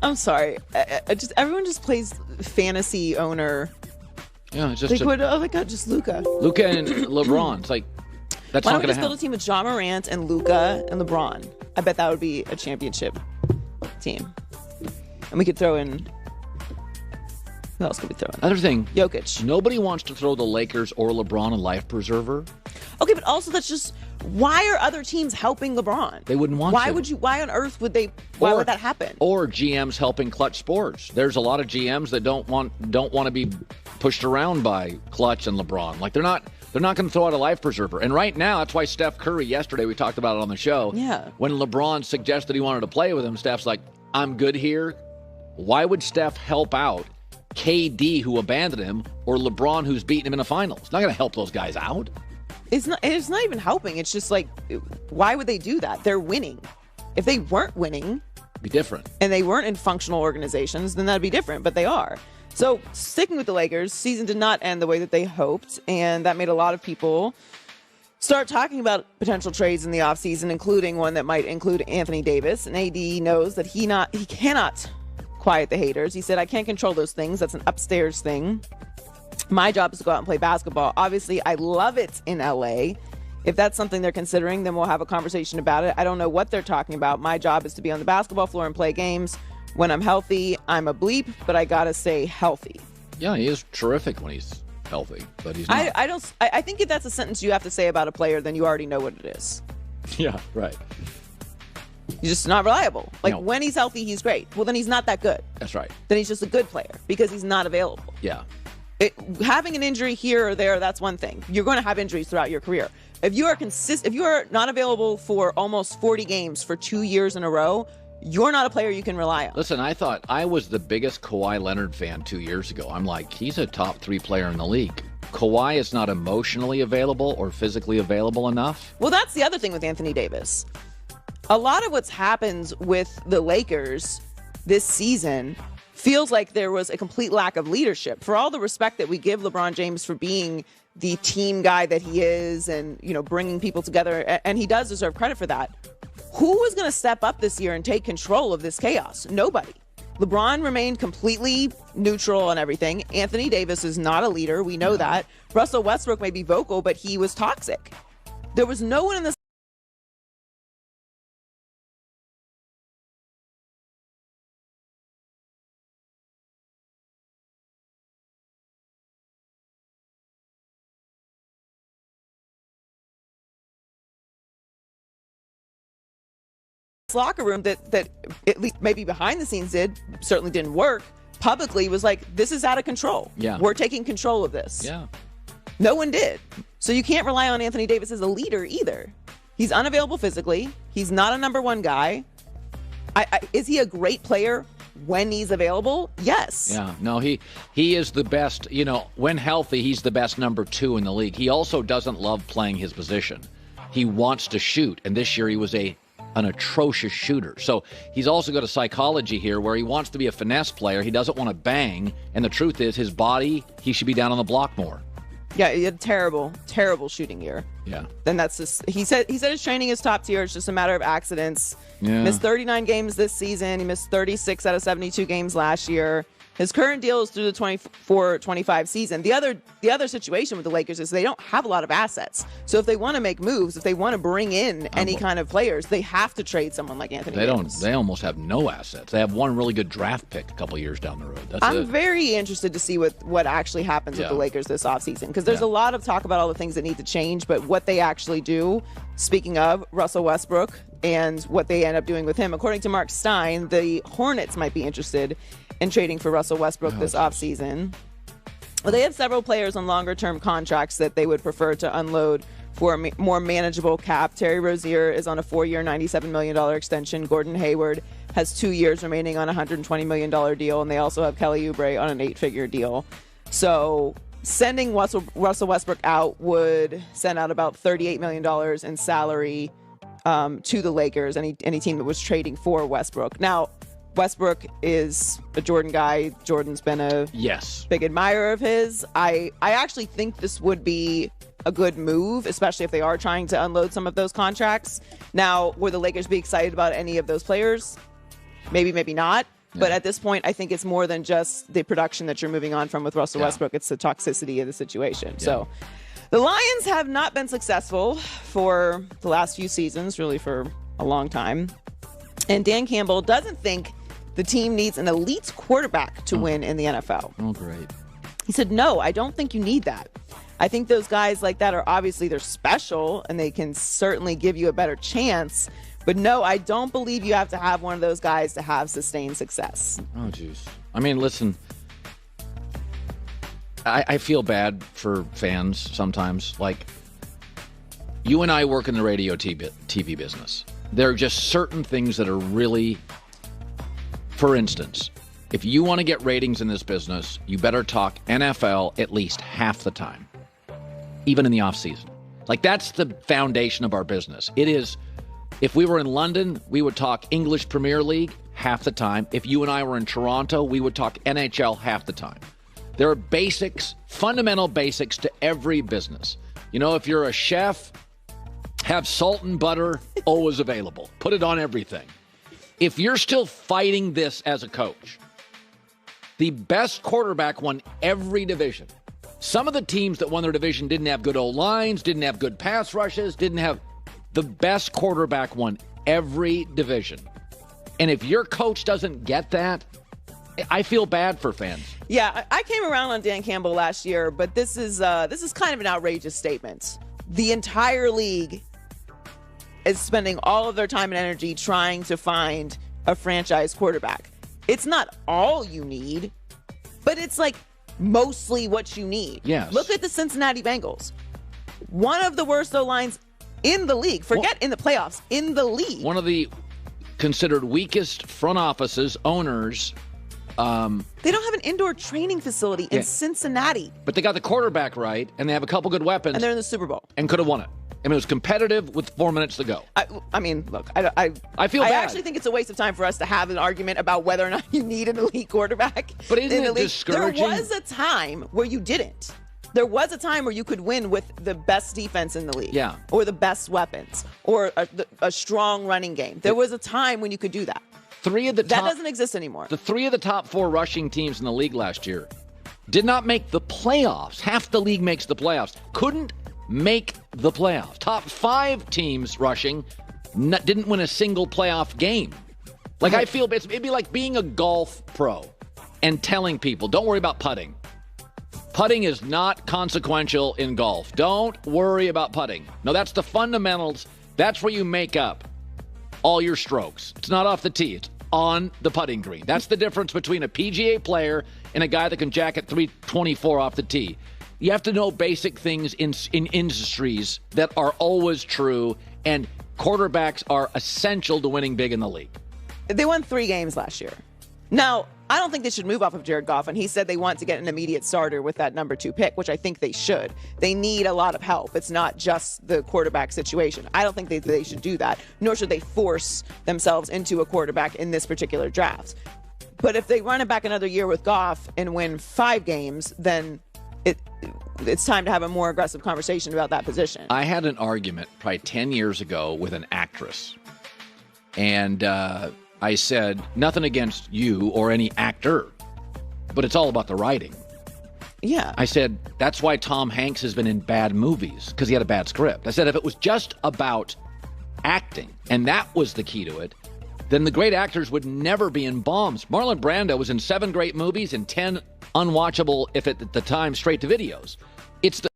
I'm sorry. Everyone just plays fantasy owner. Yeah, it's just oh my God, just Luka. Luka and LeBron. It's like, that's Why not don't we going to just build a happen. team with John Morant and Luka and LeBron? I bet that would be a championship team. And we could throw in... Who else could we throw in? Other thing, Jokic. nobody wants to throw the Lakers or LeBron a life preserver. Okay, but also that's just... Why are other teams helping LeBron? They wouldn't want Why to. would you? Why on earth would they? Why would that happen? Or GMs helping Clutch Sports. There's a lot of GMs that don't want to be pushed around by Clutch and LeBron. Like they're not going to throw out a life preserver. And right now, that's why Steph Curry, yesterday we talked about it on the show. Yeah. When LeBron suggested he wanted to play with him, Steph's like, I'm good here. Why would Steph help out KD, who abandoned him, or LeBron, who's beaten him in the finals? It's not going to help those guys out. It's not even helping. It's just like, why would they do that? They're winning. If they weren't winning, Be different. and they weren't in functional organizations, then that'd be different. But they are. So sticking with the Lakers, season did not end the way that they hoped, and that made a lot of people start talking about potential trades in the offseason, including one that might include Anthony Davis. And AD knows that he cannot quiet the haters. He said, I can't control those things. That's an upstairs thing. My job is to go out and play basketball. Obviously, I love it in LA. If that's something they're considering, then we'll have a conversation about it. I don't know what they're talking about. My job is to be on the basketball floor and play games. When I'm healthy, I'm a bleep, but I gotta stay healthy. Yeah, he is terrific when he's healthy, but he's not. I think if that's a sentence you have to say about a player, then you already know what it is. Yeah, right. He's just not reliable. Like, No. when he's healthy, he's great. Well, then he's not that good. That's right. Then he's just a good player because he's not available. Yeah. Having an injury here or there, that's one thing. You're going to have injuries throughout your career. If you are not available for almost 40 games for 2 years in a row, you're not a player you can rely on. Listen, I thought I was the biggest Kawhi Leonard fan 2 years ago. I'm like, he's a top 3 player in the league. Kawhi is not emotionally available or physically available enough. Well, that's the other thing with Anthony Davis. A lot of what's happened with the Lakers this season feels like there was a complete lack of leadership. For all the respect that we give LeBron James for being the team guy that he is and, bringing people together, and he does deserve credit for that. Who was going to step up this year and take control of this chaos? Nobody. LeBron remained completely neutral on everything. Anthony Davis is not a leader. We know that. Russell Westbrook may be vocal, but he was toxic. There was no one in the locker room that at least maybe behind the scenes certainly didn't work. Publicly was like, this is out of control. Yeah. We're taking control of this. Yeah. No one did. So you can't rely on Anthony Davis as a leader either. He's unavailable physically. He's not a number one guy. Is he a great player when he's available? Yes. Yeah. No, he is the best. When healthy, he's the best number 2 in the league. He also doesn't love playing his position. He wants to shoot. And this year he was an atrocious shooter. So he's also got a psychology here where he wants to be a finesse player. He doesn't want to bang. And the truth is his body, he should be down on the block more. Yeah, he had a terrible, terrible shooting year. Yeah. Then that's just, he said his training is top tier. It's just a matter of accidents. Yeah. Missed 39 games this season. He missed 36 out of 72 games last year. His current deal is through the 24-25 season. The other situation with the Lakers is they don't have a lot of assets. So if they want to make moves, if they want to bring in any kind of players, they have to trade someone like Anthony Davis. They almost have no assets. They have one really good draft pick a couple years down the road. That's I'm it. very interested to see what actually happens with the Lakers this offseason, because there's a lot of talk about all the things that need to change, but what they actually do, speaking of Russell Westbrook and what they end up doing with him, according to Mark Stein, the Hornets might be interested in trading for Russell Westbrook this offseason. Well, they have several players on longer-term contracts that they would prefer to unload for a more manageable cap. Terry Rozier is on a 4-year, $97 million extension. Gordon Hayward has 2 years remaining on a $120 million deal, and they also have Kelly Oubre on an 8-figure deal. So sending Russell Westbrook out would send out about $38 million in salary to the Lakers, any team that was trading for Westbrook. Now, Westbrook is a Jordan guy. Jordan's been a big admirer of his. I actually think this would be a good move, especially if they are trying to unload some of those contracts. Now, would the Lakers be excited about any of those players? Maybe, maybe not. But at this point, I think it's more than just the production that you're moving on from with Russell Westbrook. It's the toxicity of the situation. Yeah. So the Lions have not been successful for the last few seasons, really for a long time. And Dan Campbell doesn't think the team needs an elite quarterback to win in the NFL. Oh, great. He said, no, I don't think you need that. I think those guys like that are obviously they're special and they can certainly give you a better chance. But no, I don't believe you have to have one of those guys to have sustained success. Oh, jeez. I mean, listen, I feel bad for fans sometimes. Like, you and I work in the radio TV business. There are just certain things that are really, for instance, if you want to get ratings in this business, you better talk NFL at least half the time, even in the off season. Like, that's the foundation of our business. It is, if we were in London, we would talk English Premier League half the time. If you and I were in Toronto, we would talk NHL half the time. There are basics, fundamental basics to every business. You know, if you're a chef, have salt and butter always available. Put it on everything. If you're still fighting this as a coach, the best quarterback won every division. Some of the teams that won their division didn't have good O-lines, didn't have good pass rushes, didn't have... The best quarterback won every division. And if your coach doesn't get that, I feel bad for fans. Yeah, I came around on Dan Campbell last year, but this is kind of an outrageous statement. The entire league is spending all of their time and energy trying to find a franchise quarterback. It's not all you need, but it's like mostly what you need. Yes. Look at the Cincinnati Bengals. One of the worst O-lines in the league. Forget in the playoffs, in the league. One of the considered weakest front offices, owners. They don't have an indoor training facility in Cincinnati. But they got the quarterback right, and they have a couple good weapons. And they're in the Super Bowl. And could have won it. I mean, it was competitive with 4 minutes to go. I mean, look, I feel bad. I actually think it's a waste of time for us to have an argument about whether or not you need an elite quarterback. But isn't it discouraging? There was a time where you didn't. There was a time where you could win with the best defense in the league. Yeah. Or the best weapons. Or a strong running game. There was a time when you could do that. That doesn't exist anymore. The 3 of the top 4 rushing teams in the league last year did not make the playoffs. Half the league makes the playoffs. Couldn't make the playoffs. Top 5 teams rushing didn't win a single playoff game. Like, I feel it'd be like being a golf pro and telling people, don't worry about putting. Putting is not consequential in golf. Don't worry about putting. No, that's the fundamentals. That's where you make up all your strokes. It's not off the tee. It's on the putting green. That's the difference between a PGA player and a guy that can jack at 324 off the tee. You have to know basic things in industries that are always true, and quarterbacks are essential to winning big in the league. They won 3 games last year. Now, I don't think they should move off of Jared Goff, and he said they want to get an immediate starter with that number 2 pick, which I think they should. They need a lot of help. It's not just the quarterback situation. I don't think they should do that, nor should they force themselves into a quarterback in this particular draft. But if they run it back another year with Goff and win 5 games, then it's time to have a more aggressive conversation about that position. I had an argument probably 10 years ago with an actress, and I said, nothing against you or any actor, but it's all about the writing. Yeah. I said, that's why Tom Hanks has been in bad movies, because he had a bad script. I said, if it was just about acting, and that was the key to it, then the great actors would never be in bombs. Marlon Brando was in 7 great movies and 10 unwatchable, if at the time, straight to videos. It's the